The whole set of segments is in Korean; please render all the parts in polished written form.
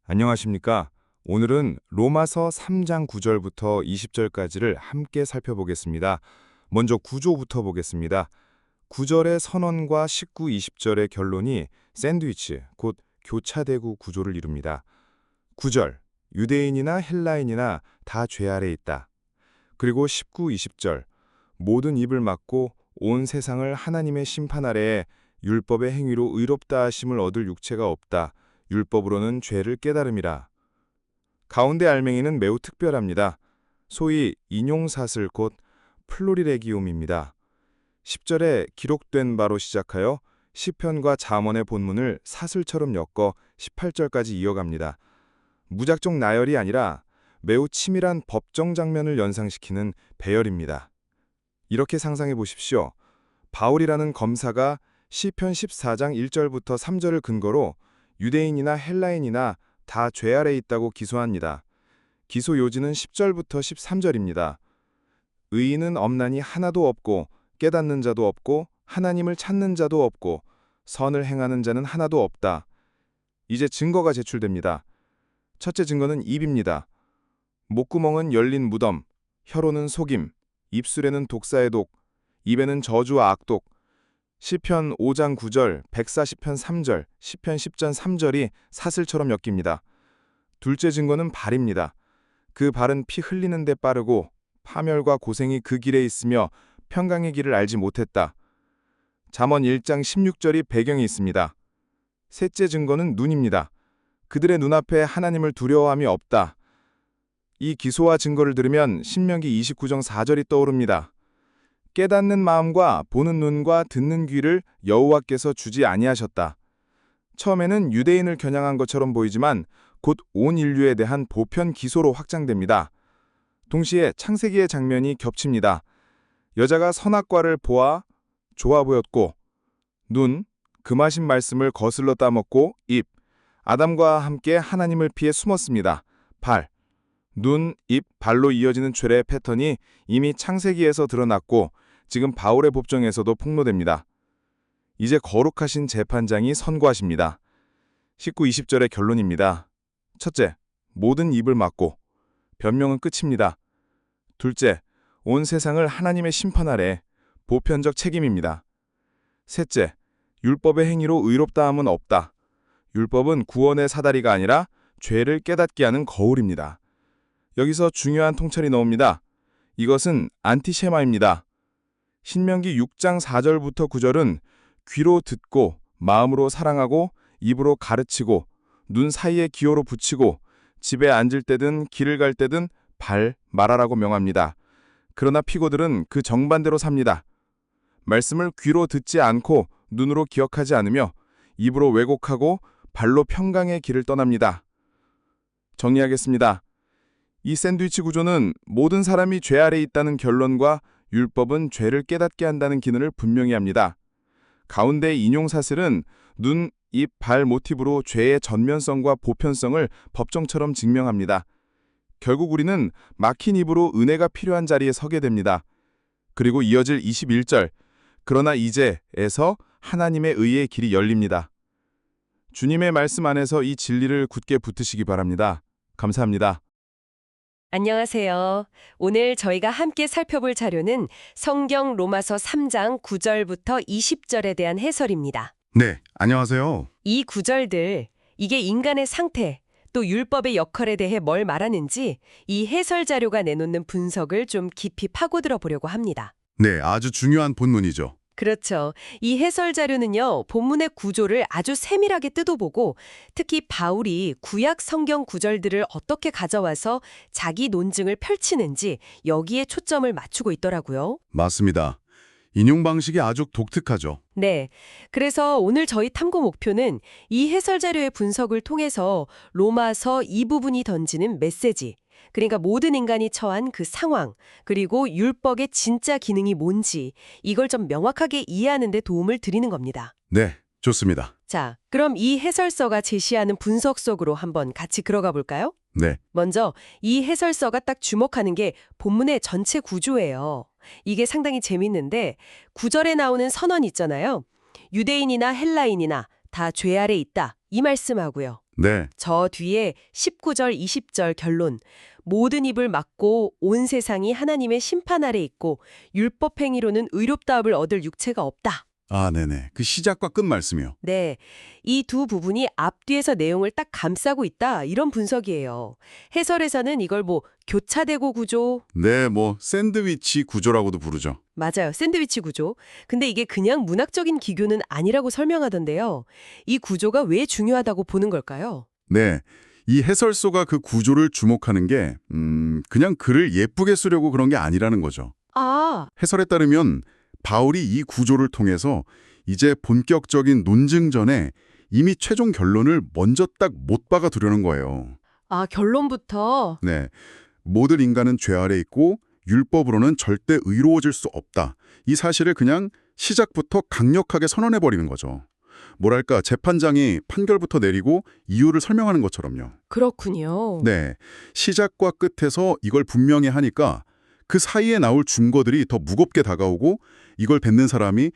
안녕하십니까? 오늘은 로마서 3장 9절부터 20절까지를 함께 살펴보겠습니다. 먼저 구조부터 보겠습니다. 9절의 선언과 19, 20절의 결론이 샌드위치, 곧 교차대구 구조를 이룹니다. 9절, 유대인이나 헬라인이나 다 죄 아래 있다. 그리고 19, 20절, 모든 입을 막고 온 세상을 하나님의 심판 아래에 율법의 행위로 의롭다 하심을 얻을 육체가 없다. 율법으로는 죄를 깨달음이라. 가운데 알맹이는 매우 특별합니다. 소위 인용사슬 곧 플로리레기움입니다. 10절에 기록된 바로 시작하여 시편과 잠언의 본문을 사슬처럼 엮어 18절까지 이어갑니다. 무작정 나열이 아니라 매우 치밀한 법정 장면을 연상시키는 배열입니다. 이렇게 상상해 보십시오. 바울이라는 검사가 시편 14장 1절부터 3절을 근거로 유대인이나 헬라인이나 다 죄 아래 있다고 기소합니다. 기소 요지는 10절부터 13절입니다. 의인은 없나니 하나도 없고 깨닫는 자도 없고 하나님을 찾는 자도 없고 선을 행하는 자는 하나도 없다. 이제 증거가 제출됩니다. 첫째 증거는 입입니다. 목구멍은 열린 무덤, 혀로는 속임, 입술에는 독사의 독, 입에는 저주와 악독. 시편 5장 9절, 140편 3절, 시편 10전 3절이 사슬처럼 엮입니다. 둘째 증거는 발입니다. 그 발은 피 흘리는 데 빠르고 파멸과 고생이 그 길에 있으며 평강의 길을 알지 못했다. 잠언 1장 16절이 배경이 있습니다. 셋째 증거는 눈입니다. 그들의 눈앞에 하나님을 두려워함이 없다. 이 기소와 증거를 들으면 신명기 29장 4절이 떠오릅니다. 깨닫는 마음과 보는 눈과 듣는 귀를 여호와께서 주지 아니하셨다. 처음에는 유대인을 겨냥한 것처럼 보이지만 곧 온 인류에 대한 보편 기소로 확장됩니다. 동시에 창세기의 장면이 겹칩니다. 여자가 선악과를 보아 좋아 보였고 눈, 금하신 말씀을 거슬러 따먹고 입, 아담과 함께 하나님을 피해 숨었습니다. 발, 눈, 입, 발로 이어지는 죄의 패턴이 이미 창세기에서 드러났고 지금 바울의 법정에서도 폭로됩니다. 이제 거룩하신 재판장이 선고하십니다. 19, 20절의 결론입니다. 첫째, 모든 입을 막고 변명은 끝입니다. 둘째, 온 세상을 하나님의 심판 아래 보편적 책임입니다. 셋째, 율법의 행위로 의롭다함은 없다. 율법은 구원의 사다리가 아니라 죄를 깨닫게 하는 거울입니다. 여기서 중요한 통찰이 나옵니다. 이것은 안티셰마입니다. 신명기 6장 4절부터 9절은 귀로 듣고 마음으로 사랑하고 입으로 가르치고 눈 사이에 기호로 붙이고 집에 앉을 때든 길을 갈 때든 말하라고 명합니다. 그러나 피고들은 그 정반대로 삽니다. 말씀을 귀로 듣지 않고 눈으로 기억하지 않으며 입으로 왜곡하고 발로 평강의 길을 떠납니다. 정리하겠습니다. 이 샌드위치 구조는 모든 사람이 죄 아래 있다는 결론과 율법은 죄를 깨닫게 한다는 기능을 분명히 합니다. 가운데 인용사슬은 눈, 입, 발 모티브로 죄의 전면성과 보편성을 법정처럼 증명합니다. 결국 우리는 막힌 입으로 은혜가 필요한 자리에 서게 됩니다. 그리고 이어질 21절, 그러나 이제에서 하나님의 의의 길이 열립니다. 주님의 말씀 안에서 이 진리를 굳게 붙으시기 바랍니다. 감사합니다. 안녕하세요. 오늘 저희가 함께 살펴볼 자료는 성경 로마서 3장 9절부터 20절에 대한 해설입니다. 네, 안녕하세요. 이 구절들, 이게 인간의 상태, 또 율법의 역할에 대해 뭘 말하는지 이 해설 자료가 내놓는 분석을 좀 깊이 파고들어 보려고 합니다. 네, 아주 중요한 본문이죠. 그렇죠. 이 해설 자료는요, 본문의 구조를 아주 세밀하게 뜯어보고 특히 바울이 구약 성경 구절들을 어떻게 가져와서 자기 논증을 펼치는지 여기에 초점을 맞추고 있더라고요. 맞습니다. 인용 방식이 아주 독특하죠. 네. 그래서 오늘 저희 탐구 목표는 이 해설 자료의 분석을 통해서 로마서 이 부분이 던지는 메시지, 그러니까 모든 인간이 처한 그 상황, 그리고 율법의 진짜 기능이 뭔지 이걸 좀 명확하게 이해하는 데 도움을 드리는 겁니다. 네, 좋습니다. 자, 그럼 이 해설서가 제시하는 분석 속으로 한번 같이 들어가 볼까요? 네, 먼저 이 해설서가 딱 주목하는 게 본문의 전체 구조예요. 이게 상당히 재밌는데 9절에 나오는 선언 있잖아요. 유대인이나 헬라인이나 다 죄 아래 있다. 이 말씀하고요. 네, 저 뒤에 19절, 20절 결론. 모든 입을 막고 온 세상이 하나님의 심판 아래 있고 율법 행위로는 의롭다함을 얻을 육체가 없다. 아, 네네. 그 시작과 끝 말씀이요. 네, 이 두 부분이 앞뒤에서 내용을 딱 감싸고 있다 이런 분석이에요. 해설에서는 이걸 뭐 교차대고 구조, 네, 뭐 샌드위치 구조라고도 부르죠. 맞아요. 샌드위치 구조. 근데 이게 그냥 문학적인 기교는 아니라고 설명하던데요. 이 구조가 왜 중요하다고 보는 걸까요? 네, 이 해설소가 그 구조를 주목하는 게 그냥 글을 예쁘게 쓰려고 그런 게 아니라는 거죠. 아, 해설에 따르면 바울이 이 구조를 통해서 이제 본격적인 논증 전에 이미 최종 결론을 먼저 딱 못 박아 두려는 거예요. 결론부터. 네, 모든 인간은 죄 아래 있고 율법으로는 절대 의로워질 수 없다. 이 사실을 그냥 시작부터 강력하게 선언해버리는 거죠. 뭐랄까, 재판장이 판결부터 내리고 이유를 설명하는 것처럼요. 그렇군요. 네, 시작과 끝에서 이걸 분명히 하니까 그 사이에 나올 증거들이 더 무겁게 다가오고 이걸 뱉는 사람이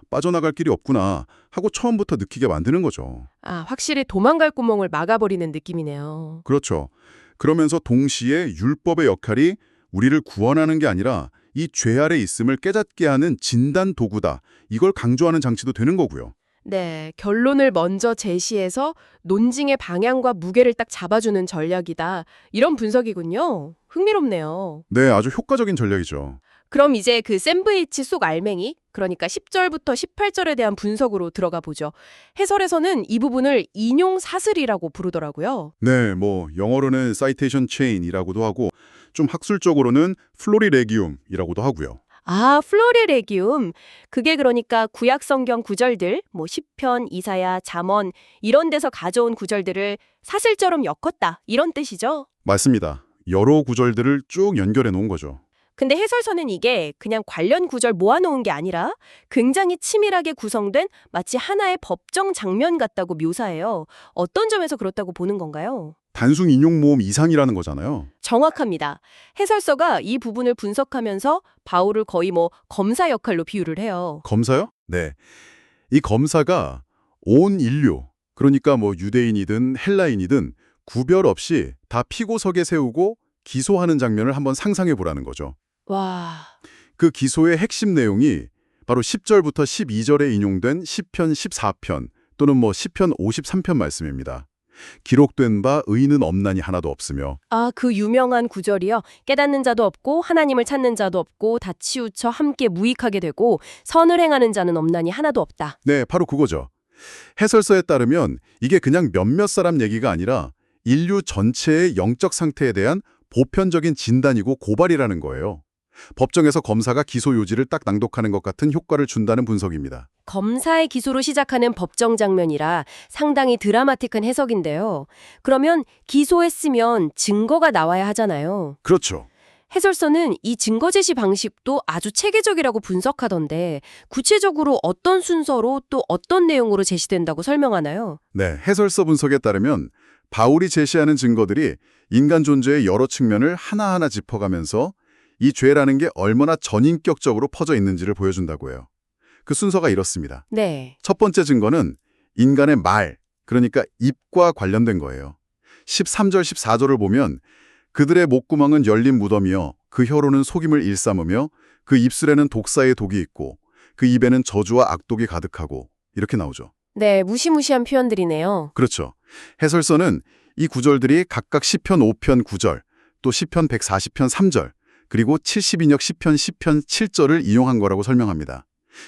빠져나갈 길이 없구나 하고 처음부터 느끼게 만드는 거죠. 확실히 도망갈 구멍을 막아버리는 느낌이네요. 그렇죠. 그러면서 동시에 율법의 역할이 우리를 구원하는 게 아니라 이 죄 아래 있음을 깨닫게 하는 진단 도구다. 이걸 강조하는 장치도 되는 거고요. 네, 결론을 먼저 제시해서 논증의 방향과 무게를 딱 잡아주는 전략이다. 이런 분석이군요. 흥미롭네요. 네, 아주 효과적인 전략이죠. 그럼 이제 그 샌드위치 속 알맹이, 그러니까 10절부터 18절에 대한 분석으로 들어가 보죠. 해설에서는 이 부분을 인용 사슬이라고 부르더라고요. 네, 뭐 영어로는 사이테이션 체인이라고도 하고 좀 학술적으로는 플로리레기움이라고도 하고요. 플로리레기움. 그게 그러니까 구약 성경 구절들, 뭐 시편, 이사야, 잠언 이런 데서 가져온 구절들을 사슬처럼 엮었다. 이런 뜻이죠. 맞습니다. 여러 구절들을 쭉 연결해 놓은 거죠. 근데 해설서는 이게 그냥 관련 구절 모아놓은 게 아니라 굉장히 치밀하게 구성된 마치 하나의 법정 장면 같다고 묘사해요. 어떤 점에서 그렇다고 보는 건가요? 단순 인용 모음 이상이라는 거잖아요. 정확합니다. 해설서가 이 부분을 분석하면서 바울을 거의 뭐 검사 역할로 비유를 해요. 검사요? 네. 이 검사가 온 인류, 그러니까 뭐 유대인이든 헬라인이든 구별 없이 다 피고석에 세우고 기소하는 장면을 한번 상상해 보라는 거죠. 와, 그 기소의 핵심 내용이 바로 10절부터 12절에 인용된 시편 14편 또는 뭐 시편 53편 말씀입니다. 기록된 바 의인은 없나니 하나도 없으며. 그 유명한 구절이요. 깨닫는 자도 없고 하나님을 찾는 자도 없고 다 치우쳐 함께 무익하게 되고 선을 행하는 자는 없나니 하나도 없다. 네, 바로 그거죠. 해설서에 따르면 이게 그냥 몇몇 사람 얘기가 아니라 인류 전체의 영적 상태에 대한 보편적인 진단이고 고발이라는 거예요. 법정에서 검사가 기소 요지를 딱 낭독하는 것 같은 효과를 준다는 분석입니다. 검사의 기소로 시작하는 법정 장면이라 상당히 드라마틱한 해석인데요. 그러면 기소했으면 증거가 나와야 하잖아요. 그렇죠. 해설서는 이 증거 제시 방식도 아주 체계적이라고 분석하던데 구체적으로 어떤 순서로 또 어떤 내용으로 제시된다고 설명하나요? 네, 해설서 분석에 따르면 바울이 제시하는 증거들이 인간 존재의 여러 측면을 하나하나 짚어가면서 이 죄라는 게 얼마나 전인격적으로 퍼져 있는지를 보여준다고 해요. 그 순서가 이렇습니다. 네. 첫 번째 증거는 인간의 말, 그러니까 입과 관련된 거예요. 13절, 14절을 보면 그들의 목구멍은 열린 무덤이요 그 혀로는 속임을 일삼으며 그 입술에는 독사의 독이 있고 그 입에는 저주와 악독이 가득하고 이렇게 나오죠. 네, 무시무시한 표현들이네요. 그렇죠. 해설서는 이 구절들이 각각 시편 5편 9절, 또 시편 140편 3절, 그리고 70인역 시편 10편 7절을 이용한 거라고 설명합니다.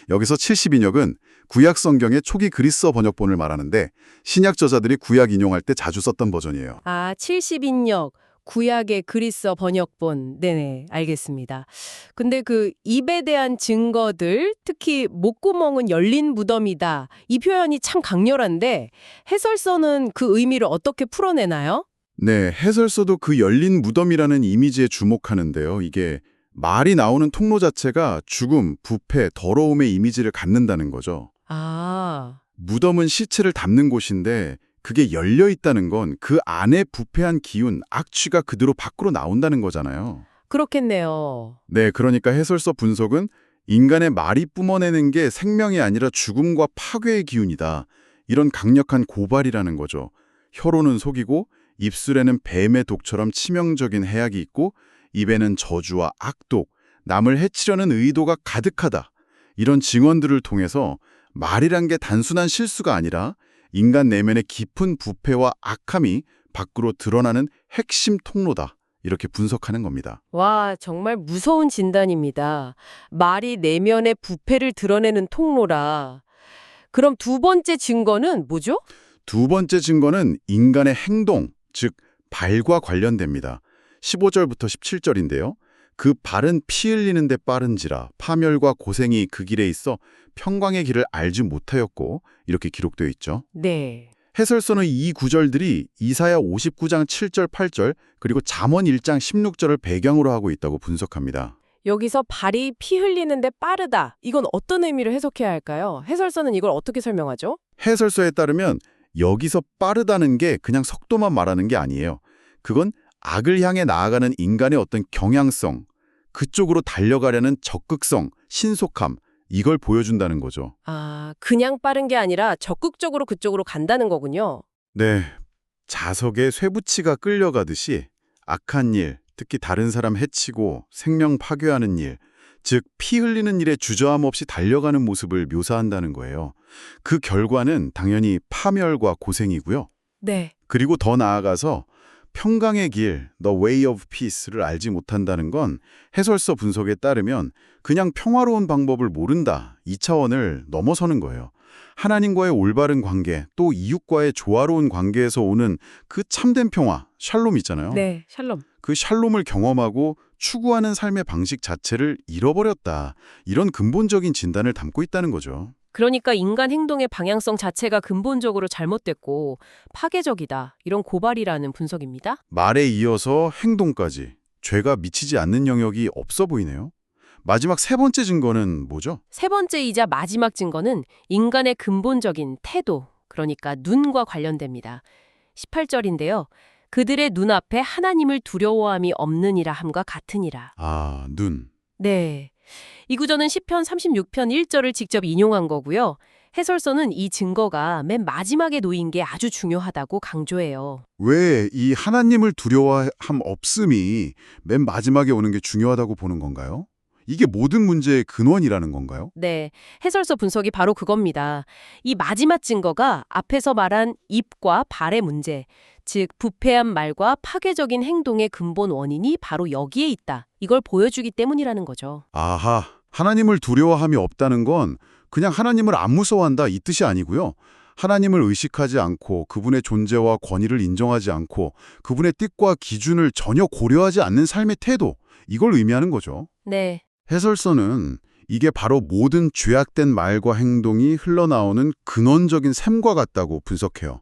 여기서 70인역은 구약 성경의 초기 그리스어 번역본을 말하는데 신약 저자들이 구약 인용할 때 자주 썼던 버전이에요. 70인역. 구약의 그리스어 번역본. 네네, 알겠습니다. 근데 그 입에 대한 증거들, 특히 목구멍은 열린 무덤이다. 이 표현이 참 강렬한데 해설서는 그 의미를 어떻게 풀어내나요? 네, 해설서도 그 열린 무덤이라는 이미지에 주목하는데요. 이게 말이 나오는 통로 자체가 죽음, 부패, 더러움의 이미지를 갖는다는 거죠. 무덤은 시체를 담는 곳인데 그게 열려 있다는 건 그 안에 부패한 기운, 악취가 그대로 밖으로 나온다는 거잖아요. 그렇겠네요. 네, 그러니까 해설서 분석은 인간의 말이 뿜어내는 게 생명이 아니라 죽음과 파괴의 기운이다. 이런 강력한 고발이라는 거죠. 혀로는 속이고 입술에는 뱀의 독처럼 치명적인 해악이 있고 입에는 저주와 악독, 남을 해치려는 의도가 가득하다. 이런 증언들을 통해서 말이란 게 단순한 실수가 아니라 인간 내면의 깊은 부패와 악함이 밖으로 드러나는 핵심 통로다. 이렇게 분석하는 겁니다. 와, 정말 무서운 진단입니다. 말이 내면의 부패를 드러내는 통로라. 그럼 두 번째 증거는 뭐죠? 두 번째 증거는 인간의 행동, 즉 발과 관련됩니다. 15절부터 17절인데요. 그 발은 피 흘리는 데 빠른지라 파멸과 고생이 그 길에 있어 평강의 길을 알지 못하였고 이렇게 기록되어 있죠. 네. 해설서는 이 구절들이 이사야 59장 7절 8절 그리고 잠언 1장 16절을 배경으로 하고 있다고 분석합니다. 여기서 발이 피 흘리는데 빠르다. 이건 어떤 의미를 해석해야 할까요? 해설서는 이걸 어떻게 설명하죠? 해설서에 따르면 여기서 빠르다는 게 그냥 속도만 말하는 게 아니에요. 그건 악을 향해 나아가는 인간의 어떤 경향성, 그쪽으로 달려가려는 적극성, 신속함, 이걸 보여준다는 거죠. 아, 그냥 빠른 게 아니라 적극적으로 그쪽으로 간다는 거군요. 네, 자석에 쇠붙이가 끌려가듯이 악한 일, 특히 다른 사람 해치고 생명 파괴하는 일, 즉 피 흘리는 일에 주저함 없이 달려가는 모습을 묘사한다는 거예요. 그 결과는 당연히 파멸과 고생이고요. 네. 그리고 더 나아가서 평강의 길, the way of peace를 알지 못한다는 건 해설서 분석에 따르면 그냥 평화로운 방법을 모른다, 이 차원을 넘어서는 거예요. 하나님과의 올바른 관계, 또 이웃과의 조화로운 관계에서 오는 그 참된 평화, 샬롬 있잖아요. 네, 샬롬. 그 샬롬을 경험하고 추구하는 삶의 방식 자체를 잃어버렸다. 이런 근본적인 진단을 담고 있다는 거죠. 그러니까 인간 행동의 방향성 자체가 근본적으로 잘못됐고 파괴적이다. 이런 고발이라는 분석입니다. 말에 이어서 행동까지 죄가 미치지 않는 영역이 없어 보이네요. 마지막 세 번째 증거는 뭐죠? 세 번째이자 마지막 증거는 인간의 근본적인 태도, 그러니까 눈과 관련됩니다. 18절인데요. 그들의 눈앞에 하나님을 두려워함이 없느니라 함과 같으니라. 아, 눈. 네. 이 구절은 시편 36편 1절을 직접 인용한 거고요. 해설서는 이 증거가 맨 마지막에 놓인 게 아주 중요하다고 강조해요. 왜 이 하나님을 두려워함 없음이 맨 마지막에 오는 게 중요하다고 보는 건가요? 이게 모든 문제의 근원이라는 건가요? 네, 해설서 분석이 바로 그겁니다. 이 마지막 증거가 앞에서 말한 입과 발의 문제, 즉 부패한 말과 파괴적인 행동의 근본 원인이 바로 여기에 있다. 이걸 보여주기 때문이라는 거죠. 아하, 하나님을 두려워함이 없다는 건 그냥 하나님을 안 무서워한다 이 뜻이 아니고요. 하나님을 의식하지 않고 그분의 존재와 권위를 인정하지 않고 그분의 뜻과 기준을 전혀 고려하지 않는 삶의 태도, 이걸 의미하는 거죠. 네. 해설서는 이게 바로 모든 죄악된 말과 행동이 흘러나오는 근원적인 셈과 같다고 분석해요.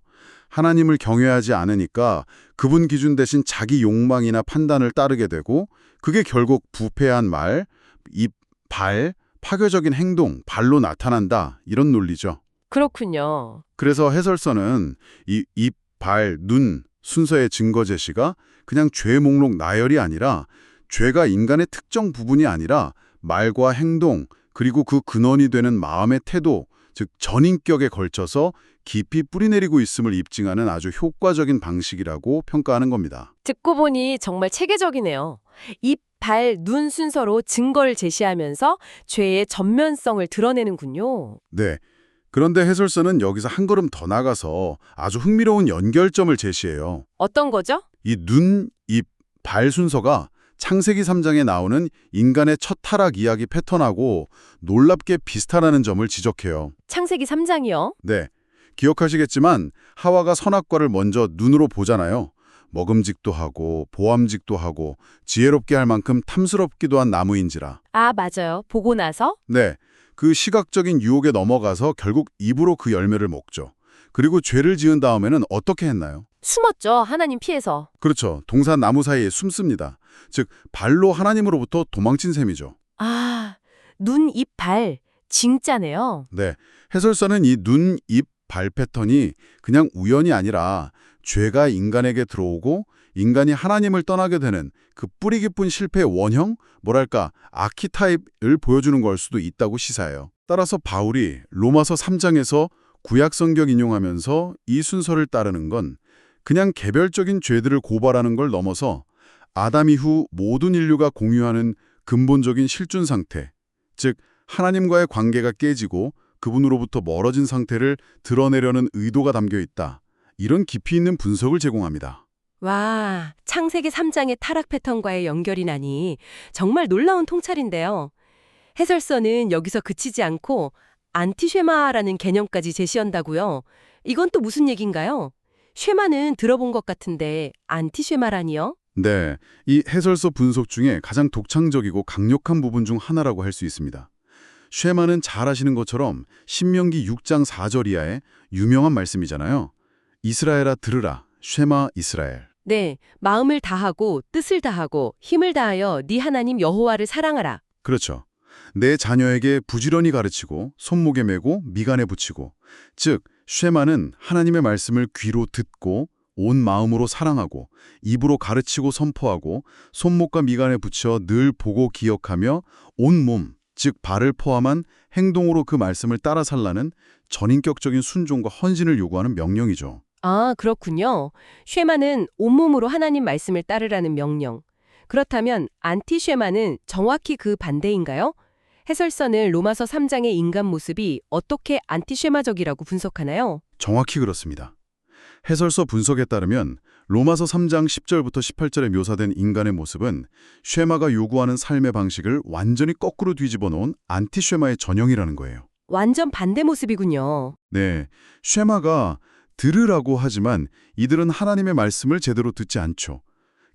하나님을 경외하지 않으니까 그분 기준 대신 자기 욕망이나 판단을 따르게 되고 그게 결국 부패한 말, 입, 발, 파괴적인 행동, 발로 나타난다 이런 논리죠. 그렇군요. 그래서 해설서는 이 입, 발, 눈 순서의 증거 제시가 그냥 죄 목록 나열이 아니라 죄가 인간의 특정 부분이 아니라 말과 행동 그리고 그 근원이 되는 마음의 태도, 즉 전인격에 걸쳐서 깊이 뿌리내리고 있음을 입증하는 아주 효과적인 방식이라고 평가하는 겁니다. 듣고 보니 정말 체계적이네요. 입, 발, 눈 순서로 증거를 제시하면서 죄의 전면성을 드러내는군요. 네. 그런데 해설서는 여기서 한 걸음 더 나가서 아주 흥미로운 연결점을 제시해요. 어떤 거죠? 이 눈, 입, 발 순서가 창세기 3장에 나오는 인간의 첫 타락 이야기 패턴하고 놀랍게 비슷하다는 점을 지적해요. 창세기 3장이요. 네. 기억하시겠지만 하와가 선악과를 먼저 눈으로 보잖아요. 먹음직도 하고 보암직도 하고 지혜롭게 할 만큼 탐스럽기도 한 나무인지라. 아, 맞아요. 보고 나서? 네. 그 시각적인 유혹에 넘어가서 결국 입으로 그 열매를 먹죠. 그리고 죄를 지은 다음에는 어떻게 했나요? 숨었죠. 하나님 피해서. 그렇죠. 동산 나무 사이에 숨습니다. 즉 발로 하나님으로부터 도망친 셈이죠. 아, 눈, 입, 발. 진짜네요. 네. 해설사는 이 눈, 입, 발 패턴이 그냥 우연이 아니라 죄가 인간에게 들어오고 인간이 하나님을 떠나게 되는 그 뿌리 깊은 실패의 원형, 뭐랄까 아키타입을 보여주는 걸 수도 있다고 시사해요. 따라서 바울이 로마서 3장에서 구약 성경 인용하면서 이 순서를 따르는 건 그냥 개별적인 죄들을 고발하는 걸 넘어서 아담 이후 모든 인류가 공유하는 근본적인 실존 상태, 즉 하나님과의 관계가 깨지고 그분으로부터 멀어진 상태를 드러내려는 의도가 담겨 있다. 이런 깊이 있는 분석을 제공합니다. 와, 창세기 3장의 타락 패턴과의 연결이 나니 정말 놀라운 통찰인데요. 해설서는 여기서 그치지 않고 안티쉐마라는 개념까지 제시한다고요. 이건 또 무슨 얘기인가요? 쉐마는 들어본 것 같은데 안티쉐마라니요? 네, 이 해설서 분석 중에 가장 독창적이고 강력한 부분 중 하나라고 할 수 있습니다. 쉐마는 잘 아시는 것처럼 신명기 6장 4절 이하의 유명한 말씀이잖아요. 이스라엘아 들으라, 쉐마 이스라엘. 네, 마음을 다하고 뜻을 다하고 힘을 다하여 네 하나님 여호와를 사랑하라. 그렇죠. 내 자녀에게 부지런히 가르치고 손목에 메고 미간에 붙이고, 즉 쉐마는 하나님의 말씀을 귀로 듣고 온 마음으로 사랑하고 입으로 가르치고 선포하고 손목과 미간에 붙여 늘 보고 기억하며 온 몸, 즉 발을 포함한 행동으로 그 말씀을 따라 살라는 전인격적인 순종과 헌신을 요구하는 명령이죠. 아, 그렇군요. 쉐마는 온몸으로 하나님 말씀을 따르라는 명령. 그렇다면 안티쉐마는 정확히 그 반대인가요? 해설서는 로마서 3장의 인간 모습이 어떻게 안티쉐마적이라고 분석하나요? 정확히 그렇습니다. 해설서 분석에 따르면 로마서 3장 10절부터 18절에 묘사된 인간의 모습은 쉐마가 요구하는 삶의 방식을 완전히 거꾸로 뒤집어 놓은 안티쉐마의 전형이라는 거예요. 완전 반대 모습이군요. 네, 쉐마가 들으라고 하지만 이들은 하나님의 말씀을 제대로 듣지 않죠.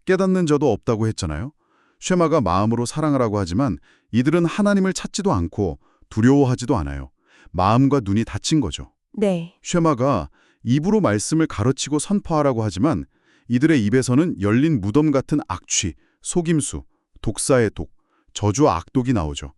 깨닫는 자도 없다고 했잖아요. 쉐마가 마음으로 사랑하라고 하지만 이들은 하나님을 찾지도 않고 두려워하지도 않아요. 마음과 눈이 닫힌 거죠. 네. 쉐마가 입으로 말씀을 가르치고 선포하라고 하지만 이들의 입에서는 열린 무덤 같은 악취, 속임수, 독사의 독, 저주와 악독이 나오죠.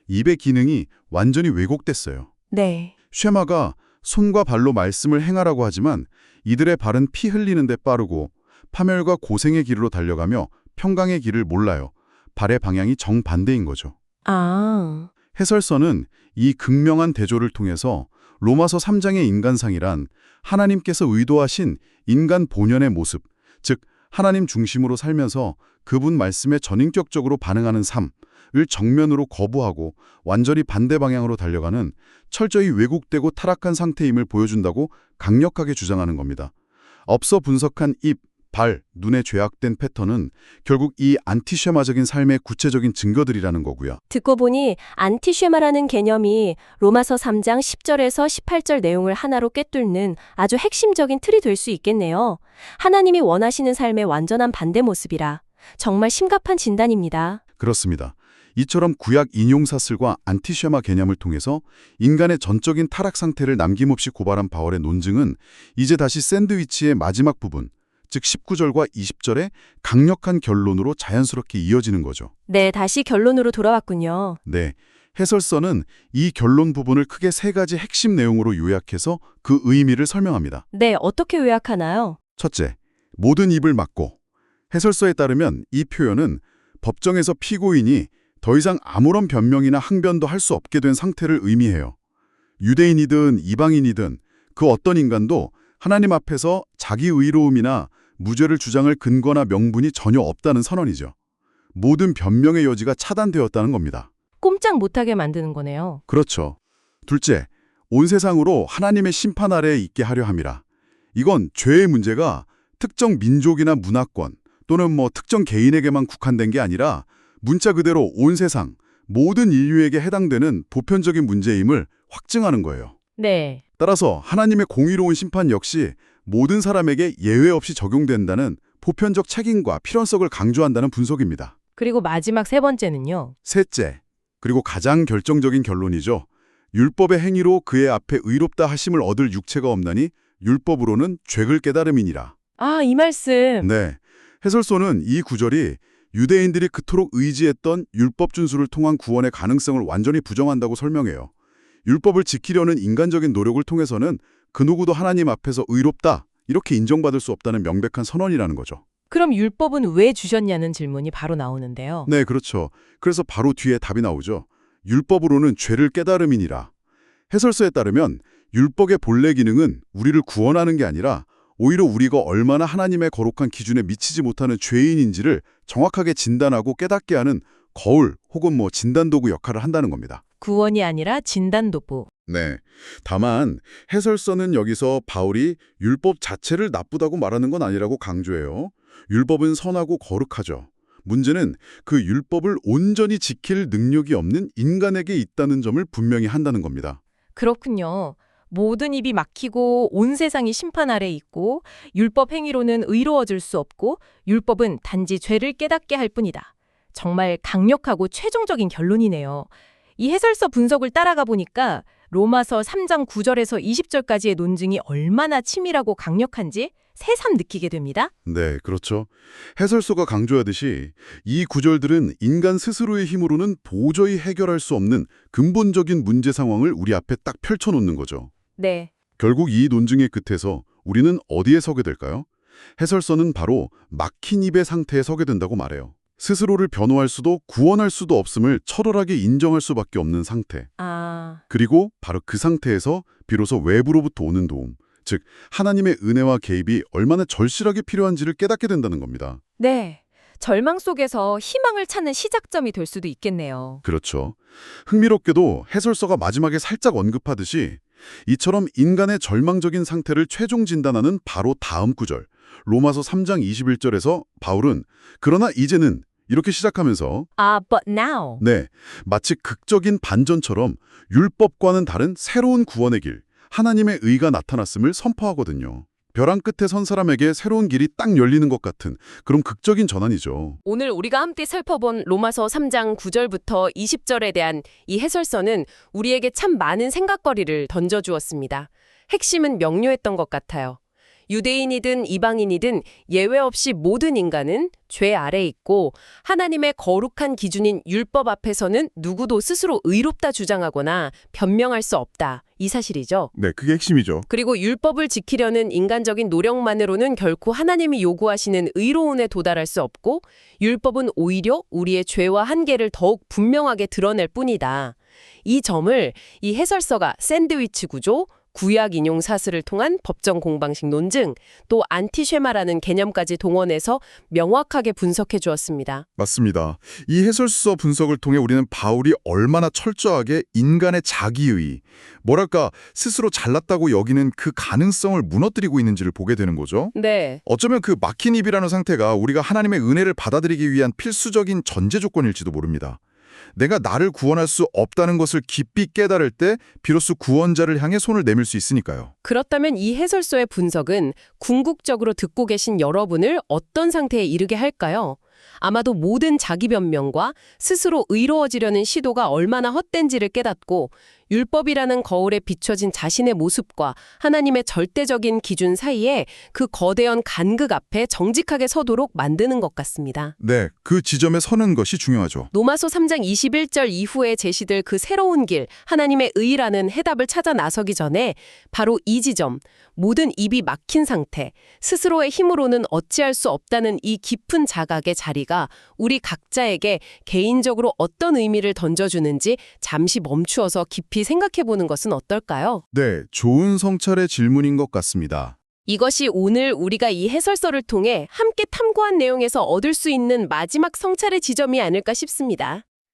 입의 기능이 완전히 왜곡됐어요. 네. 쉐마가 손과 발로 말씀을 행하라고 하지만 이들의 발은 피 흘리는 데 빠르고 파멸과 고생의 길로 달려가며 평강의 길을 몰라요. 발의 방향이 정반대인 거죠. 아. 해설서는 이 극명한 대조를 통해서 로마서 3장의 인간상이란 하나님께서 의도하신 인간 본연의 모습, 즉 하나님 중심으로 살면서 그분 말씀에 전인격적으로 반응하는 삶을 정면으로 거부하고 완전히 반대 방향으로 달려가는 철저히 왜곡되고 타락한 상태임을 보여준다고 강력하게 주장하는 겁니다. 앞서 분석한 입, 발, 눈에 죄악된 패턴은 결국 이 안티쉐마적인 삶의 구체적인 증거들이라는 거고요. 듣고 보니 안티쉐마라는 개념이 로마서 3장 10절에서 18절 내용을 하나로 꿰뚫는 아주 핵심적인 틀이 될 수 있겠네요. 하나님이 원하시는 삶의 완전한 반대 모습이라 정말 심각한 진단입니다. 그렇습니다. 이처럼 구약 인용사슬과 안티쉐마 개념을 통해서 인간의 전적인 타락 상태를 남김없이 고발한 바울의 논증은 이제 다시 샌드위치의 마지막 부분, 즉 19절과 20절의 강력한 결론으로 자연스럽게 이어지는 거죠. 네, 다시 결론으로 돌아왔군요. 네, 해설서는 이 결론 부분을 크게 세 가지 핵심 내용으로 요약해서 그 의미를 설명합니다. 네, 어떻게 요약하나요? 첫째, 모든 입을 막고. 해설서에 따르면 이 표현은 법정에서 피고인이 더 이상 아무런 변명이나 항변도 할 수 없게 된 상태를 의미해요. 유대인이든 이방인이든 그 어떤 인간도 하나님 앞에서 자기 의로움이나 무죄를 주장할 근거나 명분이 전혀 없다는 선언이죠. 모든 변명의 여지가 차단되었다는 겁니다. 꼼짝 못하게 만드는 거네요. 그렇죠. 둘째, 온 세상으로 하나님의 심판 아래에 있게 하려 함이라. 이건 죄의 문제가 특정 민족이나 문화권 또는 특정 개인에게만 국한된 게 아니라 문자 그대로 온 세상, 모든 인류에게 해당되는 보편적인 문제임을 확증하는 거예요. 네. 따라서 하나님의 공의로운 심판 역시 모든 사람에게 예외 없이 적용된다는 보편적 책임과 필연성을 강조한다는 분석입니다. 그리고 마지막 세 번째는요. 셋째, 그리고 가장 결정적인 결론이죠. 율법의 행위로 그의 앞에 의롭다 하심을 얻을 육체가 없나니 율법으로는 죄를 깨달음이니라. 아, 이 말씀. 네, 해설소는 이 구절이 유대인들이 그토록 의지했던 율법 준수를 통한 구원의 가능성을 완전히 부정한다고 설명해요. 율법을 지키려는 인간적인 노력을 통해서는 그 누구도 하나님 앞에서 의롭다 이렇게 인정받을 수 없다는 명백한 선언이라는 거죠. 그럼 율법은 왜 주셨냐는 질문이 바로 나오는데요. 네, 그렇죠. 그래서 바로 뒤에 답이 나오죠. 율법으로는 죄를 깨달음이니라. 해설서에 따르면 율법의 본래 기능은 우리를 구원하는 게 아니라 오히려 우리가 얼마나 하나님의 거룩한 기준에 미치지 못하는 죄인인지를 정확하게 진단하고 깨닫게 하는 거울 혹은 진단도구 역할을 한다는 겁니다. 구원이 아니라 진단도구. 네. 다만 해설서는 여기서 바울이 율법 자체를 나쁘다고 말하는 건 아니라고 강조해요. 율법은 선하고 거룩하죠. 문제는 그 율법을 온전히 지킬 능력이 없는 인간에게 있다는 점을 분명히 한다는 겁니다. 그렇군요. 모든 입이 막히고 온 세상이 심판 아래 있고 율법 행위로는 의로워질 수 없고 율법은 단지 죄를 깨닫게 할 뿐이다. 정말 강력하고 최종적인 결론이네요. 이 해설서 분석을 따라가 보니까 로마서 3장 9절에서 20절까지의 논증이 얼마나 치밀하고 강력한지 새삼 느끼게 됩니다. 네, 그렇죠. 해설서가 강조하듯이 이 구절들은 인간 스스로의 힘으로는 도저히 해결할 수 없는 근본적인 문제 상황을 우리 앞에 딱 펼쳐놓는 거죠. 네. 결국 이 논증의 끝에서 우리는 어디에 서게 될까요? 해설서는 바로 막힌 입의 상태에 서게 된다고 말해요. 스스로를 변호할 수도 구원할 수도 없음을 철월하게 인정할 수밖에 없는 상태. 그리고 바로 그 상태에서 비로소 외부로부터 오는 도움, 즉 하나님의 은혜와 개입이 얼마나 절실하게 필요한지를 깨닫게 된다는 겁니다. 네. 절망 속에서 희망을 찾는 시작점이 될 수도 있겠네요. 그렇죠. 흥미롭게도 해설서가 마지막에 살짝 언급하듯이 이처럼 인간의 절망적인 상태를 최종 진단하는 바로 다음 구절, 로마서 3장 21절에서 바울은 그러나 이제는 이렇게 시작하면서 but now. 네, 마치 극적인 반전처럼 율법과는 다른 새로운 구원의 길, 하나님의 의가 나타났음을 선포하거든요. 벼랑 끝에 선 사람에게 새로운 길이 딱 열리는 것 같은 그런 극적인 전환이죠. 오늘 우리가 함께 살펴본 로마서 3장 9절부터 20절에 대한 이 해설서는 우리에게 참 많은 생각거리를 던져주었습니다. 핵심은 명료했던 것 같아요. 유대인이든 이방인이든 예외 없이 모든 인간은 죄 아래 있고 하나님의 거룩한 기준인 율법 앞에서는 누구도 스스로 의롭다 주장하거나 변명할 수 없다. 이 사실이죠. 네, 그게 핵심이죠. 그리고 율법을 지키려는 인간적인 노력만으로는 결코 하나님이 요구하시는 의로움에 도달할 수 없고 율법은 오히려 우리의 죄와 한계를 더욱 분명하게 드러낼 뿐이다. 이 점을 이 해설서가 샌드위치 구조, 구약 인용 사슬을 통한 법정 공방식 논증, 또 안티쉐마라는 개념까지 동원해서 명확하게 분석해 주었습니다. 맞습니다. 이 해설서 분석을 통해 우리는 바울이 얼마나 철저하게 인간의 자기의, 뭐랄까 스스로 잘났다고 여기는 그 가능성을 무너뜨리고 있는지를 보게 되는 거죠. 네. 어쩌면 그 막힌 입이라는 상태가 우리가 하나님의 은혜를 받아들이기 위한 필수적인 전제 조건일지도 모릅니다. 내가 나를 구원할 수 없다는 것을 깊이 깨달을 때 비로소 구원자를 향해 손을 내밀 수 있으니까요. 그렇다면 이 해설서의 분석은 궁극적으로 듣고 계신 여러분을 어떤 상태에 이르게 할까요? 아마도 모든 자기 변명과 스스로 의로워지려는 시도가 얼마나 헛된지를 깨닫고 율법이라는 거울에 비춰진 자신의 모습과 하나님의 절대적인 기준 사이에 그 거대한 간극 앞에 정직하게 서도록 만드는 것 같습니다. 네, 그 지점에 서는 것이 중요하죠. 로마서 3장 21절 이후에 제시될 그 새로운 길, 하나님의 의라는 해답을 찾아 나서기 전에 바로 이 지점, 모든 입이 막힌 상태, 스스로의 힘으로는 어찌할 수 없다는 이 깊은 자각의 자리가 우리 각자에게 개인적으로 어떤 의미를 던져주는지 잠시 멈추어서 깊이 생각해보는 것은 어떨까요? 네, 좋은 성찰의 질문인 것 같습니다. 이것이 오늘 우리가 이 해설서를 통해 함께 탐구한 내용에서 얻을 수 있는 마지막 성찰의 지점이 아닐까 싶습니다.